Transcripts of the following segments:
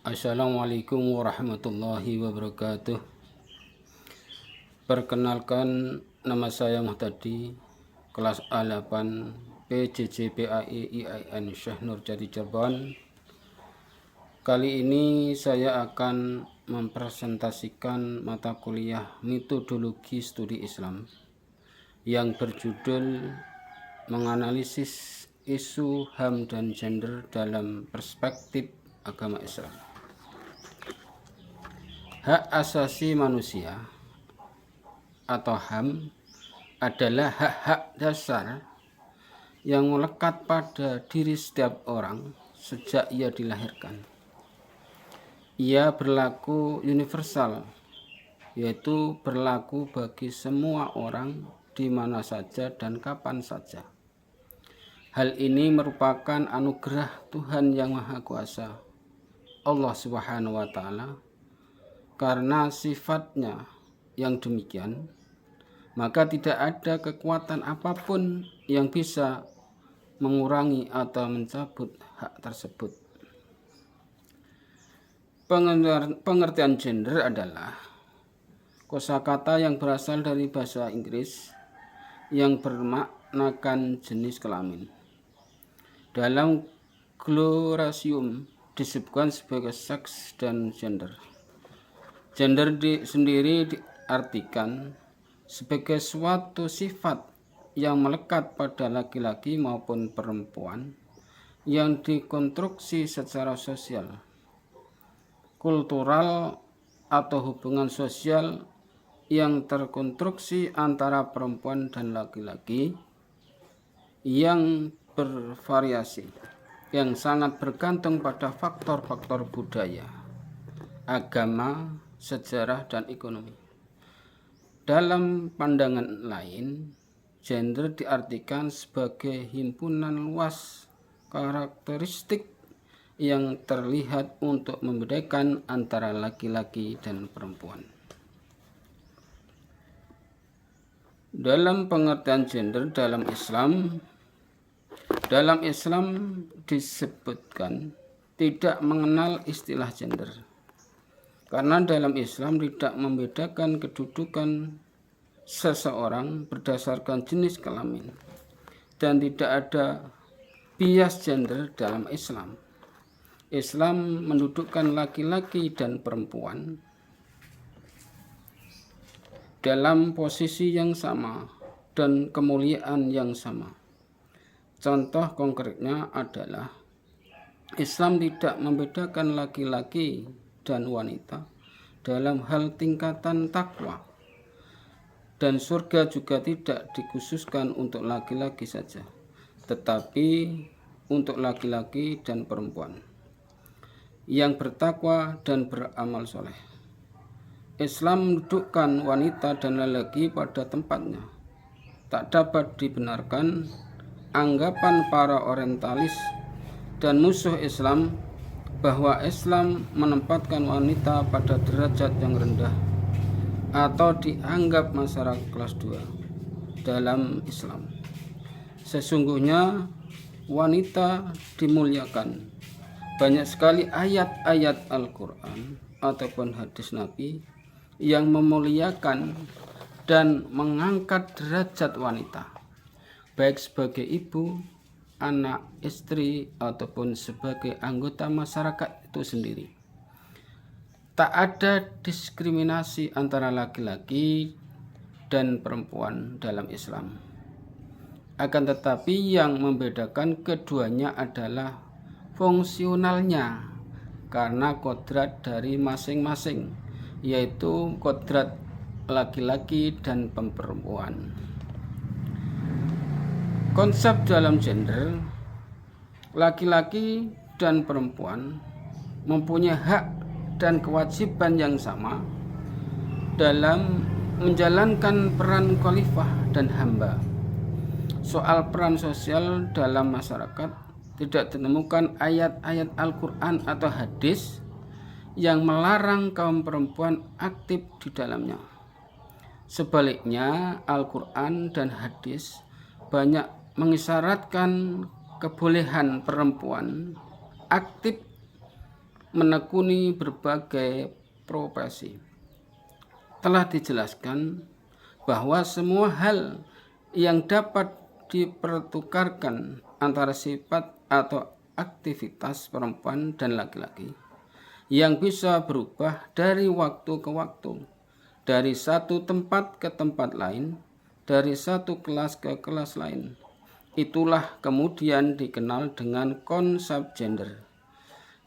Assalamualaikum warahmatullahi wabarakatuh. Perkenalkan, nama saya Muhtadi, kelas A8 PJJ-PAI IAIN Syekh Nurjadi Cirebon. Kali ini saya akan mempresentasikan mata kuliah Metodologi Studi Islam yang berjudul menganalisis isu HAM dan gender dalam perspektif agama Islam. Hak asasi manusia atau HAM adalah hak-hak dasar yang melekat pada diri setiap orang sejak ia dilahirkan. Ia berlaku universal, yaitu berlaku bagi semua orang di mana saja dan kapan saja. Hal ini merupakan anugerah Tuhan Yang Maha Kuasa, Allah Subhanahu wa Ta'ala. Karena sifatnya yang demikian, maka tidak ada kekuatan apapun yang bisa mengurangi atau mencabut hak tersebut. Pengertian gender adalah kosakata yang berasal dari bahasa Inggris yang bermaknakan jenis kelamin. Dalam Glorasium disebutkan sebagai seks dan gender. Gender sendiri diartikan sebagai suatu sifat yang melekat pada laki-laki maupun perempuan yang dikonstruksi secara sosial, kultural, atau hubungan sosial yang terkonstruksi antara perempuan dan laki-laki yang bervariasi, yang sangat bergantung pada faktor-faktor budaya, agama, sejarah, dan ekonomi. Dalam pandangan lain, gender diartikan sebagai himpunan luas karakteristik yang terlihat untuk membedakan antara laki-laki dan perempuan. Dalam pengertian gender dalam Islam disebutkan tidak mengenal istilah gender. Karena dalam Islam tidak membedakan kedudukan seseorang berdasarkan jenis kelamin, dan tidak ada bias gender dalam Islam. Islam mendudukkan laki-laki dan perempuan dalam posisi yang sama dan kemuliaan yang sama. Contoh konkretnya adalah Islam tidak membedakan laki-laki dan wanita dalam hal tingkatan takwa, dan surga juga tidak dikhususkan untuk laki-laki saja, tetapi untuk laki-laki dan perempuan yang bertakwa dan beramal soleh. Islam mendudukkan wanita dan lelaki pada tempatnya. Tak dapat dibenarkan anggapan para orientalis dan musuh Islam bahwa Islam menempatkan wanita pada derajat yang rendah atau dianggap masyarakat kelas 2 dalam Islam. Sesungguhnya wanita dimuliakan. Banyak sekali ayat-ayat Al-Quran ataupun hadis Nabi yang memuliakan dan mengangkat derajat wanita, baik sebagai ibu, anak, istri, ataupun sebagai anggota masyarakat itu sendiri. Tak ada diskriminasi antara laki-laki dan perempuan dalam Islam. Akan tetapi yang membedakan keduanya adalah fungsionalnya, karena kodrat dari masing-masing, yaitu kodrat laki-laki dan perempuan. Konsep dalam gender, laki-laki dan perempuan mempunyai hak dan kewajiban yang sama dalam menjalankan peran khalifah dan hamba. Soal peran sosial dalam masyarakat tidak ditemukan ayat-ayat Al-Quran atau hadis yang melarang kaum perempuan aktif di dalamnya. Sebaliknya, Al-Quran dan hadis banyak mengisyaratkan kebolehan perempuan aktif menekuni berbagai profesi. Telah dijelaskan bahwa semua hal yang dapat dipertukarkan antara sifat atau aktivitas perempuan dan laki-laki yang bisa berubah dari waktu ke waktu, dari satu tempat ke tempat lain, dari satu kelas ke kelas lain. Itulah kemudian dikenal dengan konsep gender.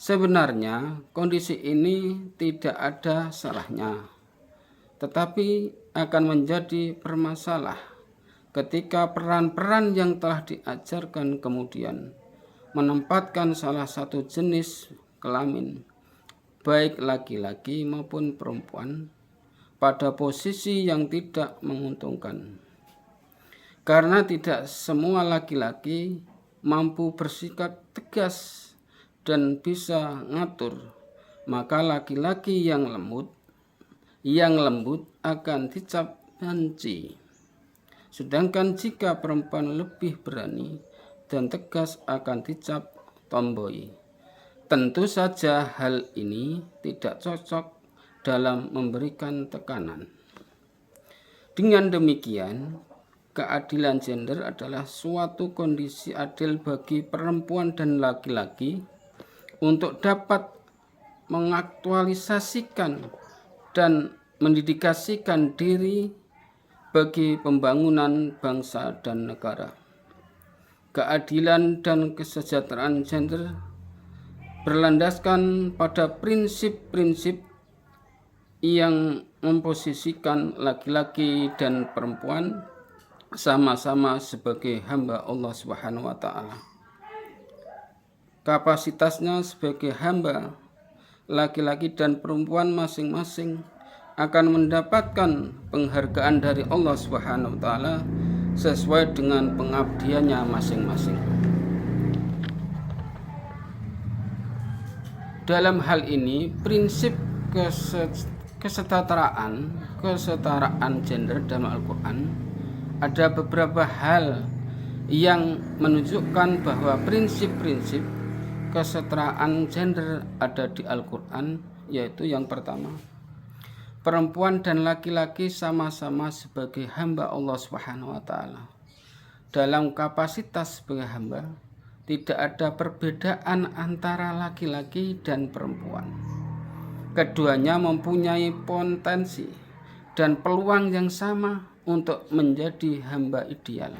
Sebenarnya kondisi ini tidak ada salahnya, tetapi akan menjadi bermasalah ketika peran-peran yang telah diajarkan kemudian menempatkan salah satu jenis kelamin, baik laki-laki maupun perempuan, pada posisi yang tidak menguntungkan. Karena tidak semua laki-laki mampu bersikap tegas dan bisa ngatur, maka laki-laki yang lembut akan dicap banci. Sedangkan jika perempuan lebih berani dan tegas akan dicap tomboy. Tentu saja hal ini tidak cocok dalam memberikan tekanan. Dengan demikian, keadilan gender adalah suatu kondisi adil bagi perempuan dan laki-laki untuk dapat mengaktualisasikan dan mendedikasikan diri bagi pembangunan bangsa dan negara. Keadilan dan kesejahteraan gender berlandaskan pada prinsip-prinsip yang memposisikan laki-laki dan perempuan sama-sama sebagai hamba Allah Subhanahu wa taala. Kapasitasnya sebagai hamba laki-laki dan perempuan masing-masing akan mendapatkan penghargaan dari Allah Subhanahu wa taala sesuai dengan pengabdiannya masing-masing. Dalam hal ini, prinsip kesetaraan gender dalam Al-Quran, ada beberapa hal yang menunjukkan bahwa prinsip-prinsip kesetaraan gender ada di Al-Quran, yaitu yang pertama, perempuan dan laki-laki sama-sama sebagai hamba Allah Subhanahu wa taala. Dalam kapasitas sebagai hamba, tidak ada perbedaan antara laki-laki dan perempuan. Keduanya mempunyai potensi dan peluang yang sama untuk menjadi hamba ideal.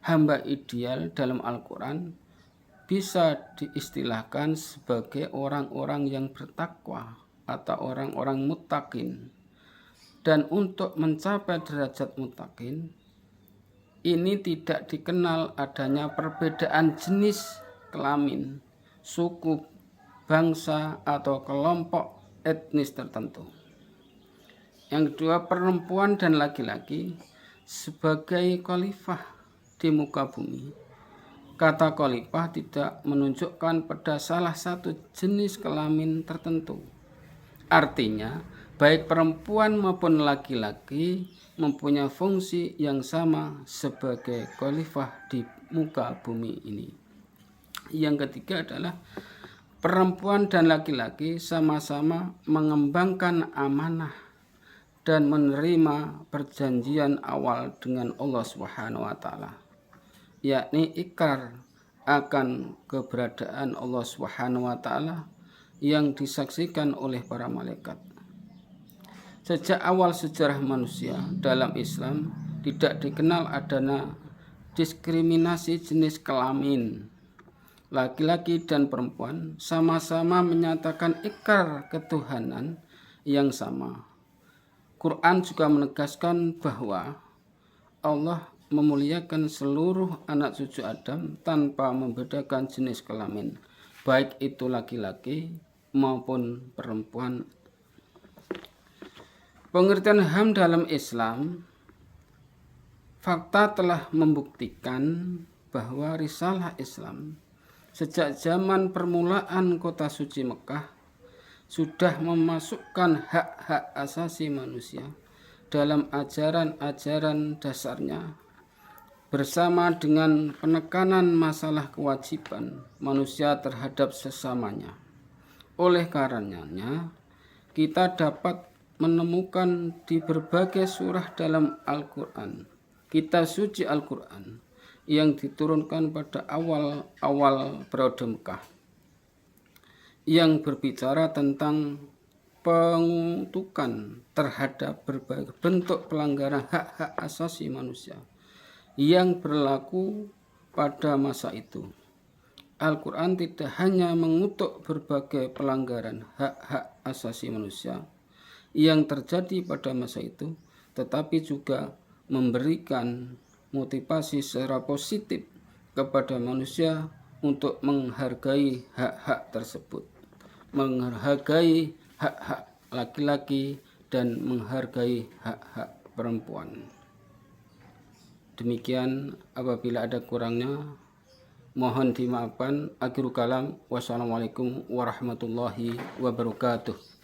Hamba ideal dalam Al-Quran bisa diistilahkan sebagai orang-orang yang bertakwa atau orang-orang muttaqin. Dan untuk mencapai derajat muttaqin, ini tidak dikenal adanya perbedaan jenis kelamin, suku, bangsa, atau kelompok etnis tertentu. Yang kedua, perempuan dan laki-laki sebagai khalifah di muka bumi. Kata khalifah tidak menunjukkan pada salah satu jenis kelamin tertentu. Artinya, baik perempuan maupun laki-laki mempunyai fungsi yang sama sebagai khalifah di muka bumi ini. Yang ketiga adalah perempuan dan laki-laki sama-sama mengembangkan amanah dan menerima perjanjian awal dengan Allah Subhanahu wa taala, yakni ikrar akan keberadaan Allah Subhanahu wa taala yang disaksikan oleh para malaikat. Sejak awal sejarah manusia dalam Islam tidak dikenal adanya diskriminasi jenis kelamin. Laki-laki dan perempuan sama-sama menyatakan ikrar ketuhanan yang sama. Quran juga menegaskan bahwa Allah memuliakan seluruh anak cucu Adam tanpa membedakan jenis kelamin, baik itu laki-laki maupun perempuan. Pengertian HAM dalam Islam, fakta telah membuktikan bahwa risalah Islam sejak zaman permulaan kota suci Mekah sudah memasukkan hak-hak asasi manusia dalam ajaran-ajaran dasarnya, bersama dengan penekanan masalah kewajiban manusia terhadap sesamanya. Oleh karenanya, kita dapat menemukan di berbagai surah dalam Al-Quran, kitab suci Al-Quran yang diturunkan pada awal-awal periode Mekah, yang berbicara tentang pengutukan terhadap berbagai bentuk pelanggaran hak-hak asasi manusia yang berlaku pada masa itu. Al-Quran tidak hanya mengutuk berbagai pelanggaran hak-hak asasi manusia yang terjadi pada masa itu, tetapi juga memberikan motivasi secara positif kepada manusia untuk menghargai hak-hak tersebut, menghargai hak-hak laki-laki dan menghargai hak-hak perempuan. Demikian, apabila ada kurangnya mohon dimaafkan. Akhirul kalam, wassalamualaikum warahmatullahi wabarakatuh.